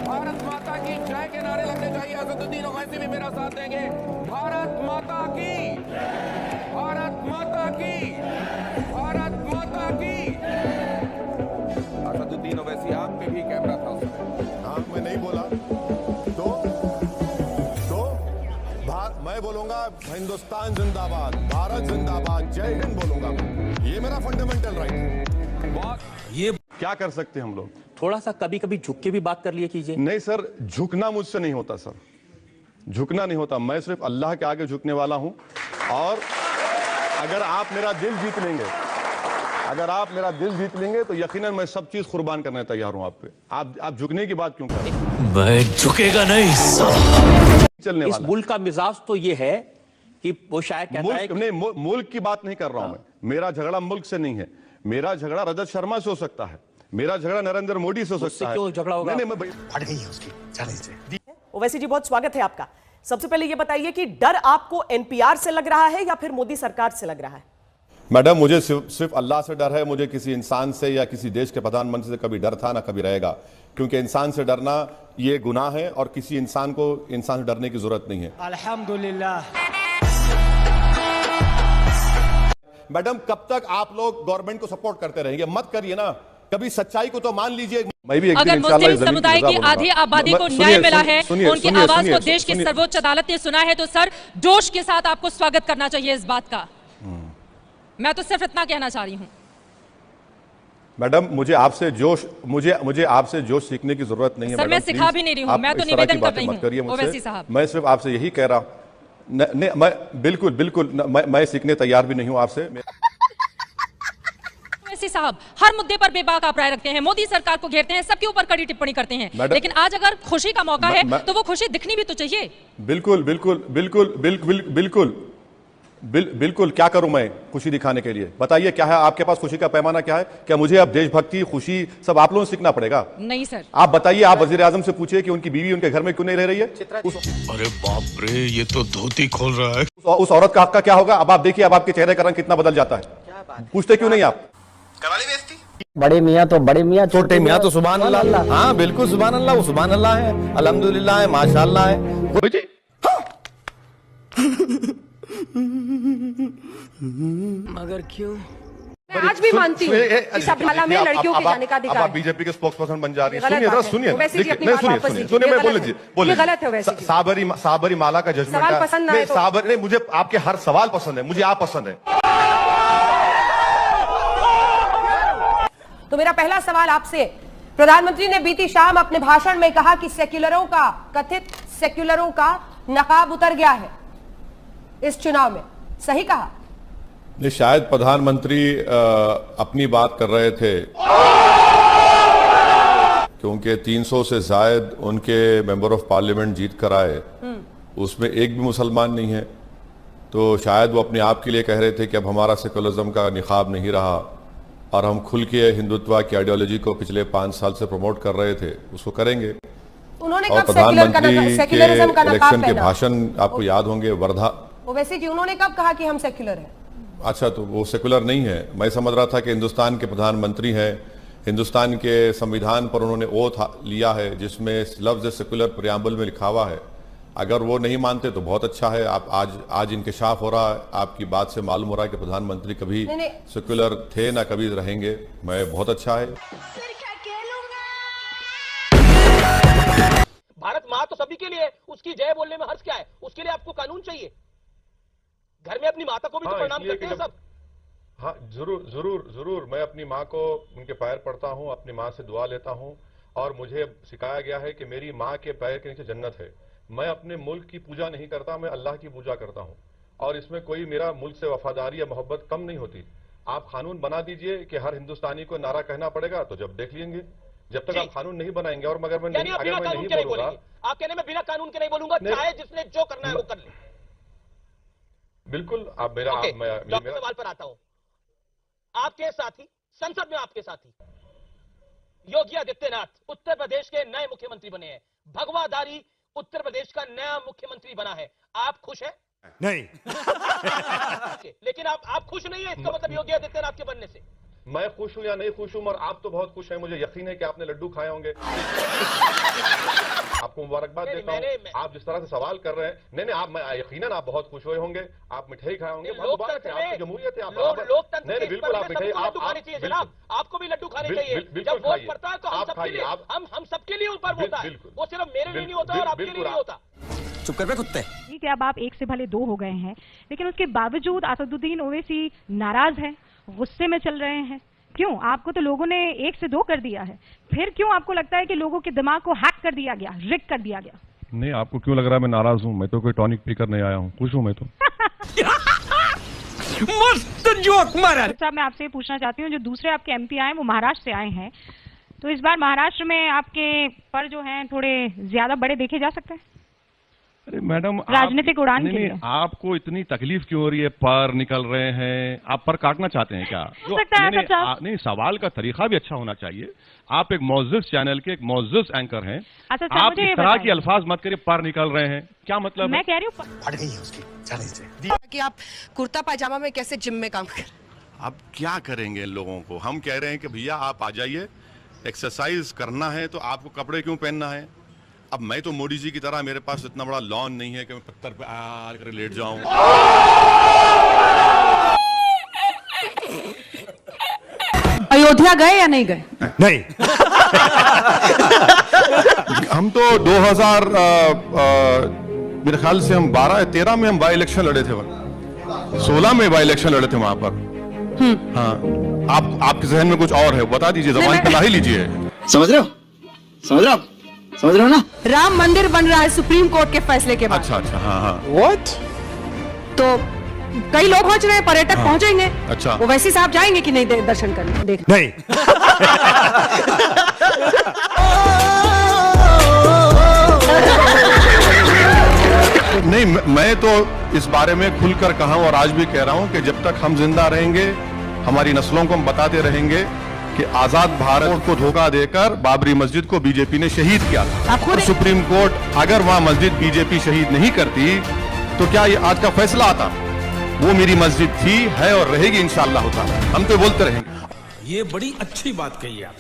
भारत माता की जय के नारे लगने चाहिए। असदुद्दीन ओवैसी भी मेरा साथ देंगे। भारत माता की, भारत माता की, भारत माता की। असदुद्दीन ओवैसी आप पे भी कैमरा था उस समय। हाँ, मैं नहीं बोला तो मैं बोलूंगा हिंदुस्तान जिंदाबाद, भारत जिंदाबाद, जय हिंद बोलूंगा। ये मेरा फंडामेंटल राइट है। ये क्या कर सकते हैं हम लोग? थोड़ा सा कभी कभी झुक के भी बात कर लिया कीजिए। नहीं सर, झुकना मुझसे नहीं होता सर, झुकना नहीं होता। मैं सिर्फ अल्लाह के आगे झुकने वाला हूं। और अगर आप मेरा दिल जीत लेंगे, अगर आप मेरा दिल जीत लेंगे तो यकीनन मैं सब चीज कुर्बान करने तैयार हूं आप पे। आप झुकने की बात क्यों कर रहे हैं? मैं झुकेगा नहीं। चलने इस वाला मुल्क का मिजाज तो ये है कि वो शायद कहता है नहीं, मुल्क की बात नहीं कर रहा हूं मैं। मेरा झगड़ा मुल्क से नहीं है, मेरा झगड़ा रजत शर्मा से हो सकता है, मेरा झगड़ा नरेंद्र मोदी से हो सकता है। क्यों झगड़ा होगा? नहीं, मैं फट गई है उसकी। चलिए ओवैसी जी, बहुत स्वागत है आपका। सबसे पहले ये बताइए कि डर आपको एनपीआर से लग रहा है या फिर मोदी सरकार से लग रहा है? मैडम, मुझे सिर्फ अल्लाह से डर है। मुझे किसी इंसान से या किसी देश के प्रधानमंत्री से कभी डर था ना कभी रहेगा, क्योंकि इंसान से डरना ये गुनाह है और किसी इंसान को इंसान से डरने की जरूरत नहीं है। अल्हम्दुलिल्लाह। मैडम, कब तक आप लोग गवर्नमेंट को सपोर्ट करते रहेंगे? मत करिए ना, कभी सच्चाई को तो मान लीजिए। मैं भी अगर मुस्लिम समुदाय की आधी आबादी को न्याय मिला है, उनकी आवाज को देश की सर्वोच्च अदालत ने सुना है, तो सर जोश के साथ आपको स्वागत करना चाहिए इस बात का। मैं तो सिर्फ इतना कहना चाह रही हूँ। मैडम, मुझे आपसे जोश सीखने की जरूरत नहीं है। सर, मैं सिखा भी नहीं रही हूँ, मैं तो निवेदन कर रही हूँ ओवैसी साहब। मैं सिर्फ आपसे यही कह रहा हूँ। नहीं, मैं बिल्कुल मैं सीखने तैयार भी नहीं हूँ आपसे। ओवैसी साहब हर मुद्दे पर बेबाक आप राय रखते हैं, मोदी सरकार को घेरते हैं, सबके ऊपर कड़ी टिप्पणी करते हैं, लेकिन आज अगर खुशी का मौका है तो वो खुशी दिखनी भी तो चाहिए। बिल्कुल क्या करूं मैं खुशी दिखाने के लिए? बताइए क्या है आपके पास खुशी का पैमाना क्या है? क्या मुझे अब देशभक्ति, खुशी सब आप लोगों से सीखना पड़ेगा? नहीं सर। आप बताइए, आप वजीर आजम से पूछिए कि उनकी बीवी उनके घर में क्यों नहीं रह रही है। अरे बाप रे, ये तो धोती खोल रहा है। उस औरत का हक का क्या होगा? अब आप देखिए, अब आपके चेहरे का रंग कितना बदल जाता है। पूछते क्यों नहीं आप? कराली बेइज्जती। बड़े मियाँ तो बड़े मियाँ, छोटे मियाँ तो सुभान अल्लाह। हाँ बिल्कुल सुभान अल्लाह, वो सुभान अल्लाह है, अल्हम्दुलिल्लाह है, माशाअल्लाह है। मगर क्यों? मैं आज भी मानती हूँ कि सबरीमाला में लड़कियों के जाने का अधिकार है। आप बीजेपी के स्पोक्स पर्सन बन जा रही है। सुनिए, मैं बोलिए। गलत है वैसे। साबरीमाला का जजमेंट सवाल पसंद है तो नहीं, मुझे आपके हर सवाल पसंद है, मुझे आप पसंद है। तो मेरा पहला सवाल आपसे, प्रधानमंत्री ने बीती शाम अपने भाषण में कहा कि कथित सेक्युलरों का नकाब उतर गया है इस चुनाव में, सही कहा? नहीं, शायद प्रधानमंत्री अपनी बात कर रहे थे, क्योंकि 300 से ज्यादा उनके मेंबर ऑफ पार्लियामेंट जीत कर आए, उसमें एक भी मुसलमान नहीं है। तो शायद वो अपने आप के लिए कह रहे थे कि अब हमारा सेकुलरिज्म का निखाब नहीं रहा और हम खुल के हिंदुत्व की आइडियोलॉजी को पिछले 5 साल से प्रमोट कर रहे थे, उसको करेंगे। उन्होंने और कब प्रधानमंत्री के इलेक्शन के पहना? भाषण आपको याद होंगे, वर्धा। ओवैसी जी, उन्होंने कब कहा कि हम सेक्युलर हैं? अच्छा, तो वो सेकुलर नहीं है। मैं समझ रहा था कि हिंदुस्तान के प्रधानमंत्री हैं, हिंदुस्तान के संविधान पर उन्होंने ओथ लिया है जिसमें लफ्ज सेकुलर प्रियम्बल में लिखा हुआ है। अगर वो नहीं मानते तो बहुत अच्छा है। आप आज इंकशाफ हो रहा है, आपकी बात से मालूम हो रहा है कि प्रधानमंत्री कभी सेकुलर थे ना कभी रहेंगे। मैं बहुत अच्छा है। भारत माँ तो सभी के लिए, उसकी जय बोलने में हर्ष क्या है? उसके लिए आपको कानून चाहिए। घर में अपनी माता को भी तो प्रणाम करते हैं सब। हाँ, जरूर मैं अपनी माँ को उनके पैर पड़ता हूँ, अपनी माँ से दुआ लेता हूँ, और मुझे सिखाया गया है कि मेरी माँ के पैर के नीचे जन्नत है। मैं अपने मुल्क की पूजा नहीं करता, मैं अल्लाह की पूजा करता हूँ, और इसमें कोई मेरा मुल्क से वफादारी या मोहब्बत कम नहीं होती। आप कानून बना दीजिए कि हर हिंदुस्तानी को नारा कहना पड़ेगा, तो जब देख लेंगे। जब तक आप कानून नहीं बनाएंगे, और मगर मैं नहीं बोलूंगा, आप कहने में बिना कानून के नहीं बोलूंगा, चाहे जिसने जो करना है वो कर ले। बिल्कुल। आप मेरा सवाल पर आता हूं। आपके साथी, संसद में आपके साथी योगी आदित्यनाथ उत्तर प्रदेश के नए मुख्यमंत्री बने हैं। भगवाधारी उत्तर प्रदेश का नया मुख्यमंत्री बना है। आप खुश हैं? नहीं। लेकिन आप खुश नहीं है, इसका मतलब योगी आदित्यनाथ के बनने से? मैं खुश हूं या नहीं खुश हूं, और आप तो बहुत खुश हैं, मुझे यकीन है कि आपने लड्डू खाए होंगे। आपको मुबारकबाद देता हूं। आप जिस तरह से सवाल कर रहे हैं, नहीं आप, मैं यकीनन आप बहुत खुश हुए होंगे, आप मिठाई खाए होंगे, बहुत मुबारक है, आपकी जमहूरियत है, आप लोकतंत्र नहीं बिल्कुल आप मिठाई आप खानी चाहिए जनाब, आपको भी लड्डू खाने चाहिए। जब वोट पड़ता है तो हम सबके लिए ऊपर होता है, वो सिर्फ मेरे लिए नहीं होता और आपके लिए नहीं होता। चुप कर बे कुत्ते। ठीक है, अब आप एक से भले दो हो गए हैं, लेकिन उसके बावजूद असदुद्दीन ओवैसी नाराज हैं, गुस्से में चल रहे हैं। क्यों? आपको तो लोगों ने एक से दो कर दिया है, फिर क्यों आपको लगता है कि लोगों के दिमाग को हैक कर दिया गया, रिग कर दिया गया? नहीं, आपको क्यों लग रहा है मैं नाराज हूं? मैं तो कोई टॉनिक पीकर नहीं आया हूं, खुश हूं मैं तो। मस्त जोक मारा। साहब, मैं आपसे पूछना चाहती हूँ, जो दूसरे आपके एमपी आए वो महाराष्ट्र से आए हैं, तो इस बार महाराष्ट्र में आपके पर जो हैं थोड़े ज्यादा बड़े देखे जा सकते हैं? अरे मैडम, राजनीतिक उड़ान के लिए आपको इतनी तकलीफ क्यों हो रही है? पर निकल रहे हैं, आप पर काटना चाहते हैं क्या? नहीं, सवाल का तरीका भी अच्छा होना चाहिए। आप एक मोअज़्ज़िज़ चैनल के एक मोअज़्ज़िज़ एंकर हैं, आप इस तरह के अल्फाज मत करिए, पर निकल रहे हैं, क्या मतलब? मैं कह रही हूँ फट गई है उसकी, चल नीचे। कि आप कुर्ता पायजामा में कैसे जिम में काम कर? अब क्या करेंगे इन लोगों को? हम कह रहे हैं कि भैया आप आ जाइए, एक्सरसाइज करना है तो आपको कपड़े क्यों पहनना है? अब मैं तो मोदी जी की तरह, मेरे पास इतना बड़ा लॉन नहीं है कि मैं पत्थर पे कर लेट जाऊं। अयोध्या गए या नहीं गए? नहीं। हम तो 2000 मेरे ख्याल से हम 12 या 13 में हम बाई इलेक्शन लड़े थे, 16 में बाई इलेक्शन लड़े थे वहां पर। हाँ, आपके जहन में कुछ और है, बता दीजिए, जबान पे ला ही लीजिए। समझ रहे हो? समझ रहे हो? समझ रहे हो ना? राम मंदिर बन रहा है सुप्रीम कोर्ट के फैसले के बाद। अच्छा, हाँ। What? तो कई लोग पहुंच रहे हैं, पर्यटक पहुंचेंगे। अच्छा, ओवैसी साहब जाएंगे कि नहीं दर्शन करने? देख नहीं। नहीं, मैं तो इस बारे में खुलकर कहा हूं और आज भी कह रहा हूं कि जब तक हम जिंदा रहेंगे, हमारी नस्लों को हम बताते रहेंगे कि आजाद भारत को धोखा देकर बाबरी मस्जिद को बीजेपी ने शहीद किया था। और सुप्रीम कोर्ट अगर वहां मस्जिद बीजेपी शहीद नहीं करती तो क्या ये आज का फैसला आता? वो मेरी मस्जिद थी, है और रहेगी इंशाअल्लाह ताला। हम तो बोलते रहेंगे। ये बड़ी अच्छी बात कही आप।